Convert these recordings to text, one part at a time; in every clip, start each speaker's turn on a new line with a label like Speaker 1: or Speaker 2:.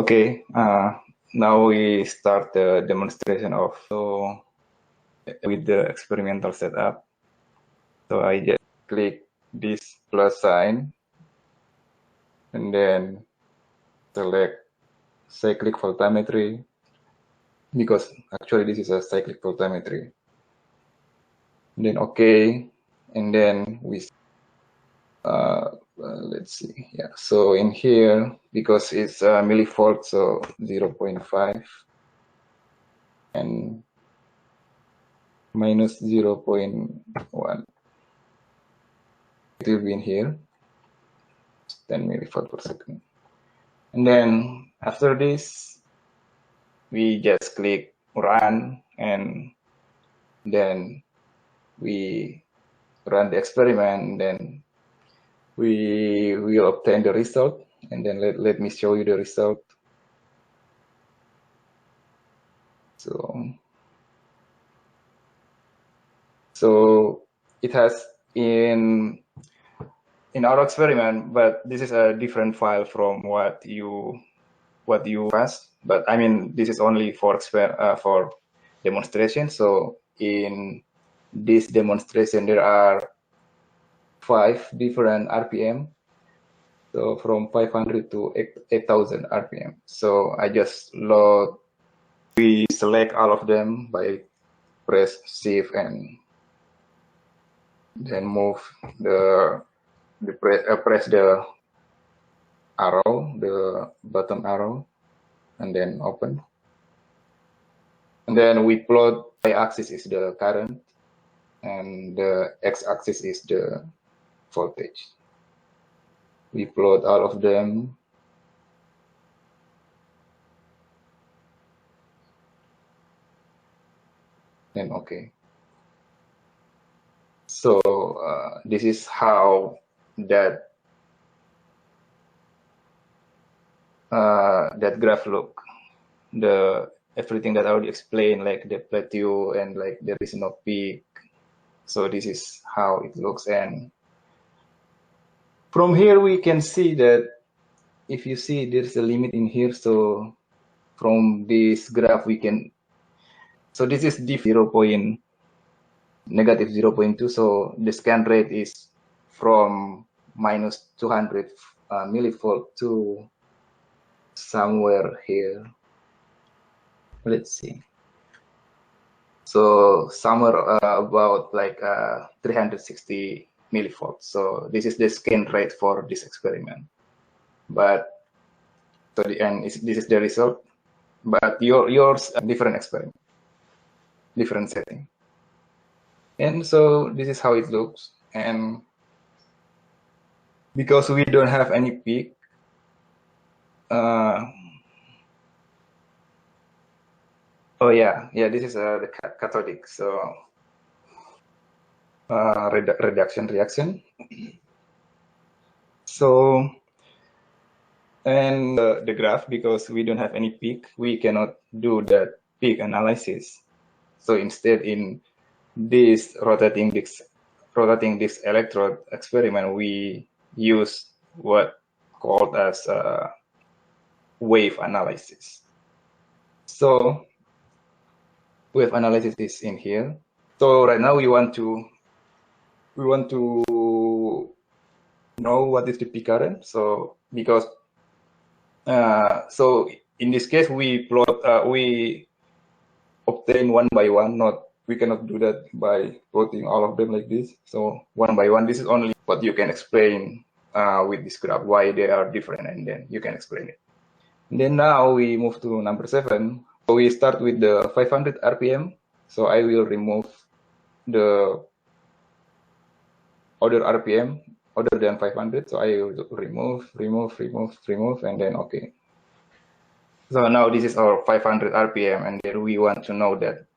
Speaker 1: Okay, now we start the demonstration of with the experimental setup. So I just click this plus sign and then select cyclic voltammetry, because actually this is a cyclic voltammetry. And then okay, and then we let's see, yeah. So in here, because it's a millivolt, so 0.5 and minus 0.1. It will be in here, 10 millivolt per second. And then after this, we just click run, and then we run the experiment. Then we will obtain the result. And then let me show you the result. So it has in our experiment, but this is a different file from what you pass. But I mean, this is only for demonstration. So in this demonstration, there are 5 different RPM. So from 500 to 8,000 RPM. So I just load. We select all of them by press Shift and then move press the arrow, the bottom arrow, and then open. And then we plot. Y-axis is the current, and the x-axis is the voltage. We plot all of them. Then okay. So this is how that graph look. Everything that I already explained, like the plateau and like there is no peak. So this is how it looks. And from here we can see that if you see there's a limit in here. So from this graph we can, so this is negative 0.2. So the scan rate is from minus 200 millivolt to somewhere here. Let's see. So somewhere about like 360 millivolts. So this is the scan rate for this experiment. But so the end is this is the result. But yours different experiment, different setting. And so this is how it looks. And because we don't have any peak, oh yeah, this is the cathodic. So reduction reaction. So and the graph, because we don't have any peak, we cannot do that peak analysis. So instead, in this rotating disc electrode experiment, we use what called as wave analysis. So wave analysis is in here. So right now we want to know what is the peak current. So because so in this case we plot we obtain one by one. We cannot do that by plotting all of them like this. So one by one, this is only what you can explain with this graph, why they are different, and then you can explain it. And then now we move to number 7. So we start with the 500 RPM. So I will remove the other RPM other than 500. So I will remove, and then okay. So now this is our 500 RPM, and then we want to know that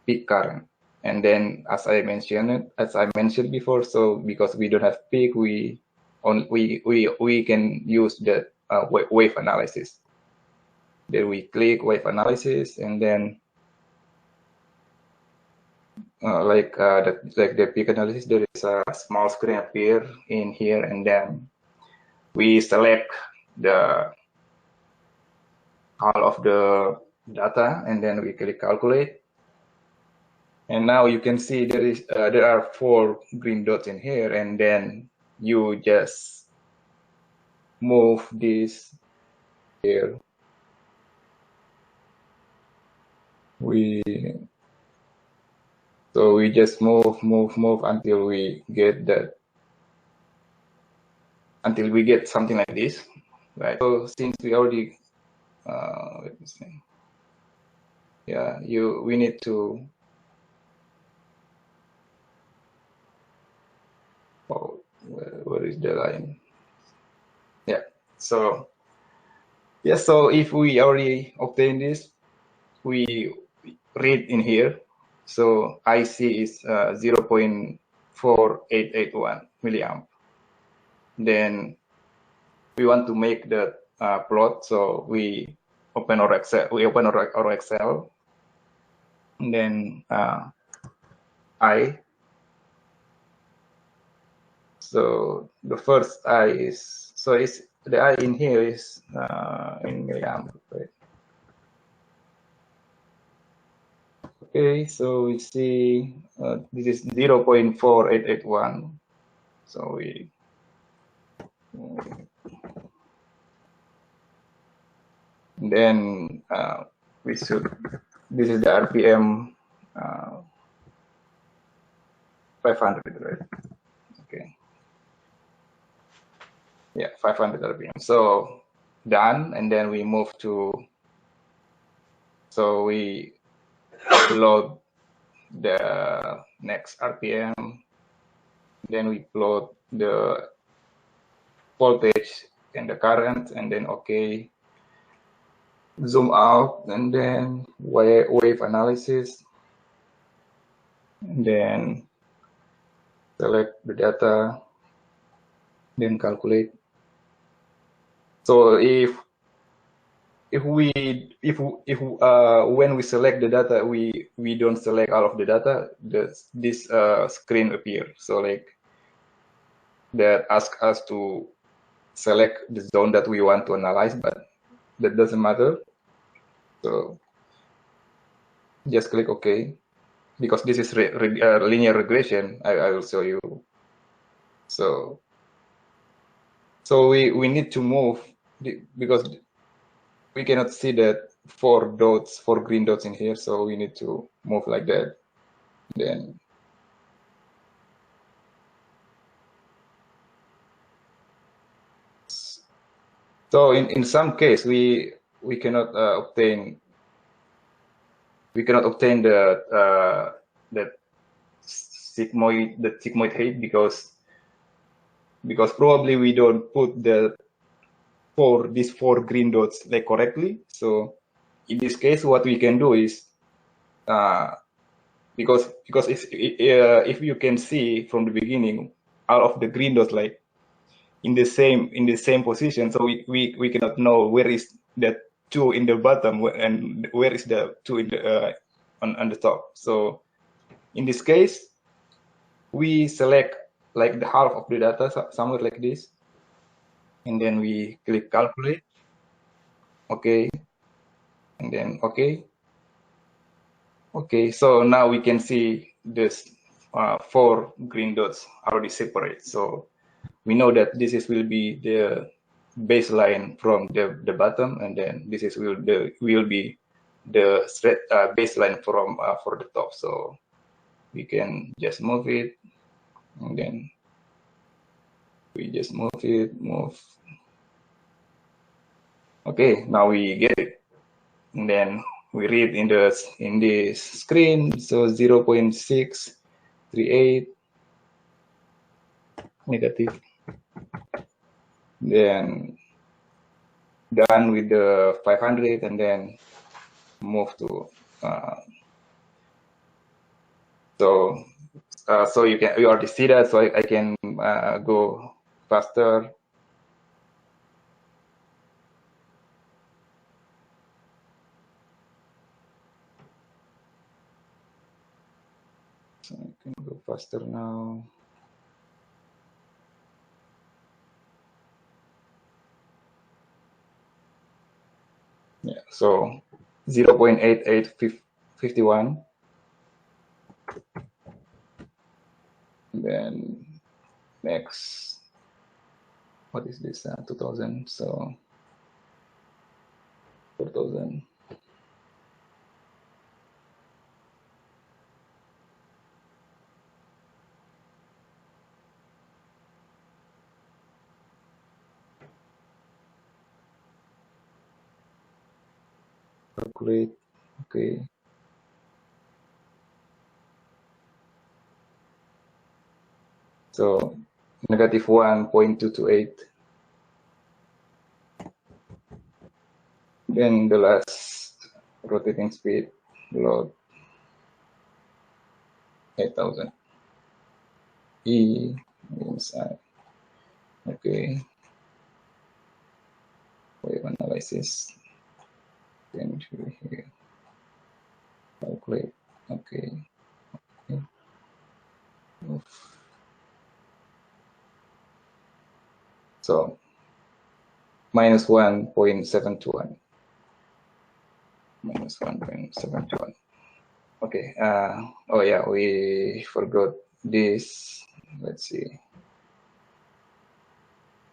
Speaker 1: peak current. And then as I mentioned before, so because we don't have peak, we can use the wave analysis. Then we click wave analysis, and then like the peak analysis, there is a small screen appear in here, and then we select the all of the data, and then we click calculate. And now you can see there are 4 green dots in here, and then you just move this here. So we just move until we get that, until we get something like this, right? So since we already, let me see. Yeah, we need to, oh, where is the line? Yeah, so, yeah, so if we already obtain this, we read in here. So IC is 0.4881 milliamp. Then we want to make the plot, so we open our Excel. Our Excel, and then I. So the first I is, so it's the I in here is in milliamp. Right? Okay, so we see this is 0.4881. So we then we should, this is the RPM 500, right? Okay. Yeah, 500 RPM. So done, and then we move to, so we load the next RPM, then we plot the voltage and the current, and then okay, zoom out, and then wave analysis, and then select the data, then calculate. So when we select the data, we don't select all of the data, this screen appear. So like that asks us to select the zone that we want to analyze, but that doesn't matter. So just click OK, because this is linear regression. I will show you. So we need to move because we cannot see that 4 green dots in here. So we need to move like that. Then so in some case we cannot obtain the sigmoid height because probably we don't put these 4 green dots like correctly. So in this case, what we can do is because if you can see from the beginning, all of the green dots like in the same position, so we cannot know where is the 2 in the bottom and where is the 2 in the on the top. So in this case, we select like the half of the data, somewhere like this, and then we click calculate. Okay, and then okay. Okay, so now we can see this 4 green dots already separate. So we know that this will be the baseline from the bottom, and then this will be the straight baseline from for the top. So we can just move it, and then we just move it. Okay, now we get it, and then we read in this screen. So 0.638 negative. Then done with the 500, and then move to so you already see that, so I can go faster. So I can go faster now. Yeah, So 0.8851. Then next, what is this? 2000. So 4000. Calculate. Okay. So negative 1.228. Then the last rotating speed, load 8000. E inside. Okay. Wave analysis. Then here. Calculate. Okay. So minus 1.721. Minus 1.721. Okay. Oh yeah, we forgot this. Let's see.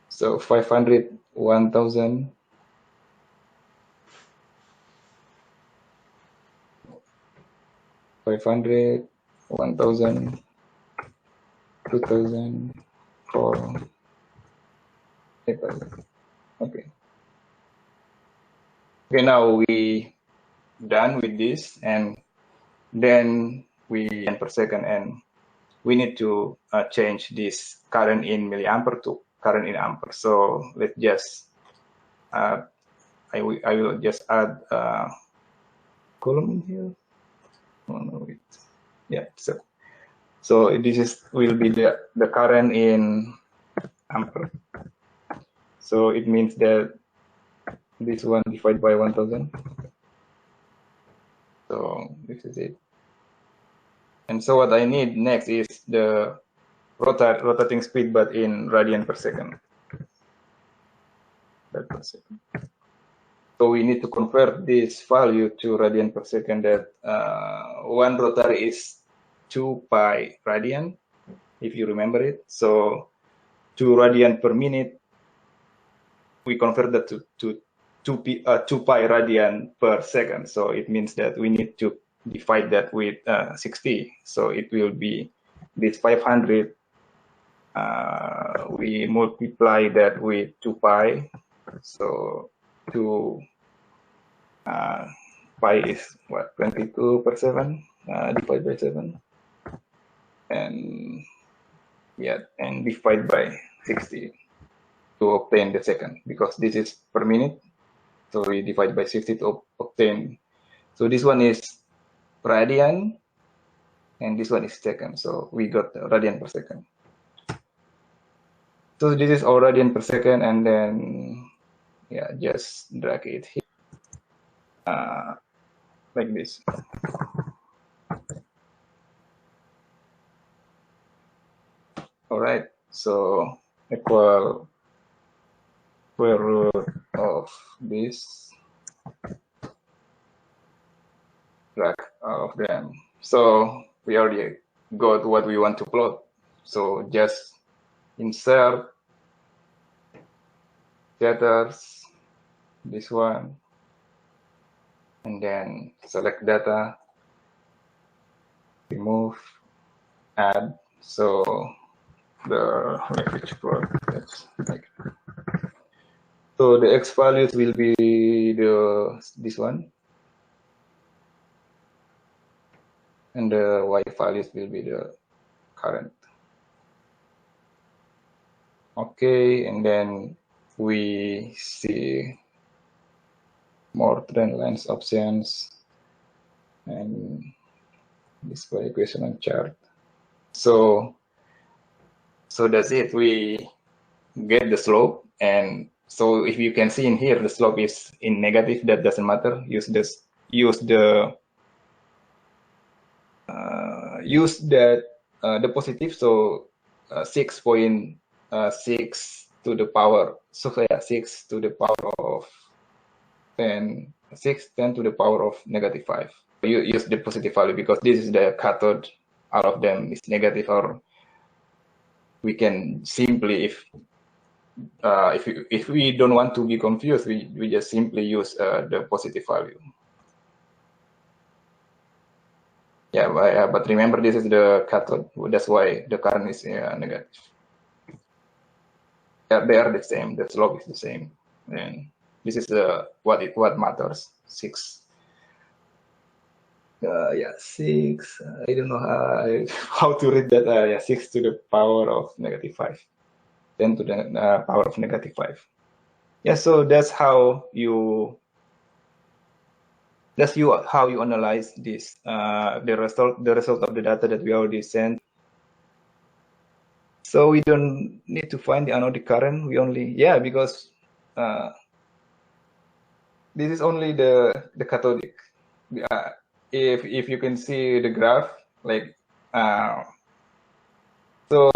Speaker 1: So 500, 1,000. 500, 1,000, 2,000, 4, 8,000. Okay. Okay, now we done with this, and then we per second, and we need to change this current in milliampere to current in ampere. So let's just I will just add a column in here. Oh, no, wait. Yeah, so this will be the current in ampere. So it means that this one divided by 1,000. So this is it. And so what I need next is the rotating speed, but in radian per second. So we need to convert this value to radian per second. That one rotary is 2 pi radian, if you remember it. So 2 radian per minute, we convert that to 2 pi radian per second. So it means that we need to divide that with 60. So it will be this 500. We multiply that with 2 pi. So 2 pi is what, 22 per 7 divided by 7. And yeah, and divide by 60 to obtain the second, because this is per minute. So we divide by 60 to obtain. So this one is radian, and this one is second. So we got radian per second. So this is our radian per second, and then yeah, just drag it here like this. All right. So equal square root of this, drag all of them. So we already got what we want to plot. So just insert getters, this one, and then select data, remove, add. So the which plot, that's like, so the x values will be this one, and the y values will be the current. Okay, and then we see more trend lines options and display equation and chart. So that's it. We get the slope, and so if you can see in here, the slope is in negative. That doesn't matter. Use the positive. So 6.6 to the power. So yeah, 6 to the power of 10 6, 10 to the power of -5. You use the positive value because this is the cathode, all of them is negative, or we can simply, if we don't want to be confused, we just simply use the positive value. Yeah, but remember this is the cathode, that's why the current is negative. Yeah, they are the same, the slope is the same, and this is what matters. 6. Yeah, 6. I don't know how to read that. Yeah, 6 to the power of -5, 10 to the power of -5. Yeah, so that's how you analyze this, the result of the data that we already sent. So we don't need to find the anodic current. We only, because this is only the cathodic. If you can see the graph, like, so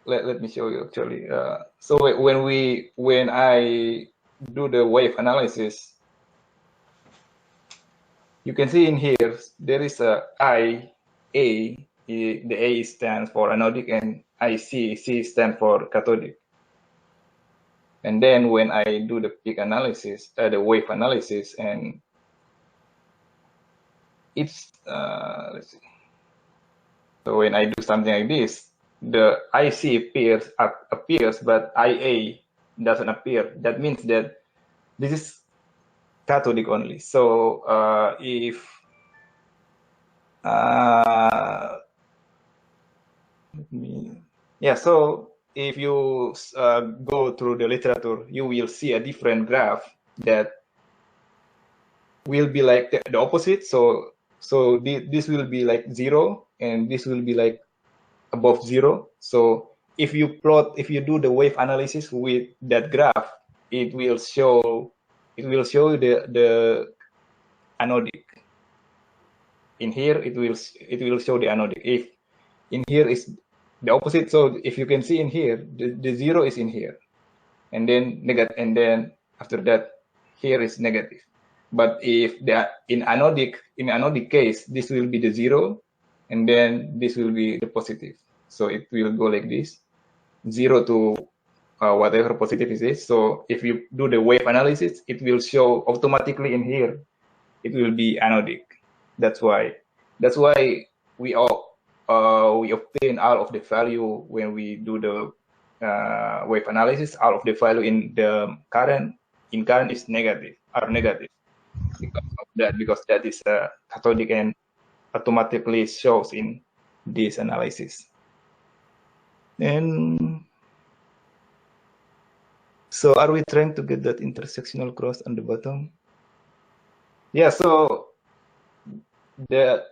Speaker 1: let me show you actually. So when I do the wave analysis, you can see in here there is a I, A. The A stands for anodic, and IC, C stands for cathodic. And then when I do the peak analysis, the wave analysis, and it's let's see. So when I do something like this, the IC appears, but IA doesn't appear. That means that this is cathodic only. So if so if you go through the literature, you will see a different graph that will be like the opposite. So this will be like 0, and this will be like above 0. So if you do the wave analysis with that graph, it will show the anodic. In here, it will show the anodic. If in here is the opposite, so if you can see in here, the 0 is in here, and then negative, and then after that, here is negative. But if in anodic case, this will be the 0, and then this will be the positive. So it will go like this, 0 to whatever positive is this. So if you do the wave analysis, it will show automatically in here. It will be anodic. That's why we obtain all of the value when we do the wave analysis. All of the value in the current is negative, because that is cathodic and automatically shows in this analysis. And so are we trying to get that intersectional cross on the bottom? Yeah, so the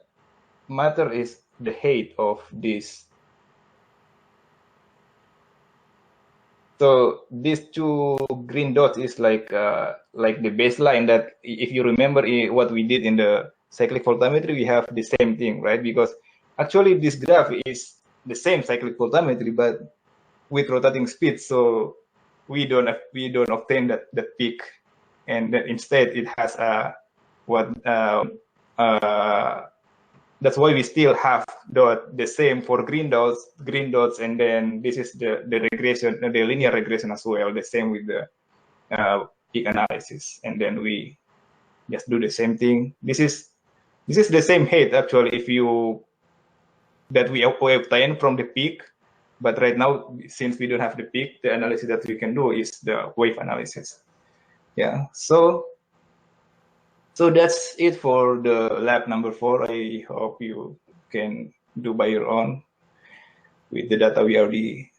Speaker 1: matter is the height of this. So these two green dots is like the baseline that, if you remember what we did in the cyclic voltammetry, we have the same thing, right? Because actually this graph is the same cyclic voltammetry, but with rotating speed. So we don't obtain that peak, and then instead it has that's why we still have the same for green dots, and then this is the regression, the linear regression as well, the same with the peak analysis, and then we just do the same thing. This is the same height actually, that we obtain from the peak, but right now, since we don't have the peak, the analysis that we can do is the wave analysis. Yeah, so that's it for the lab number 4. I hope you can do by your own with the data we already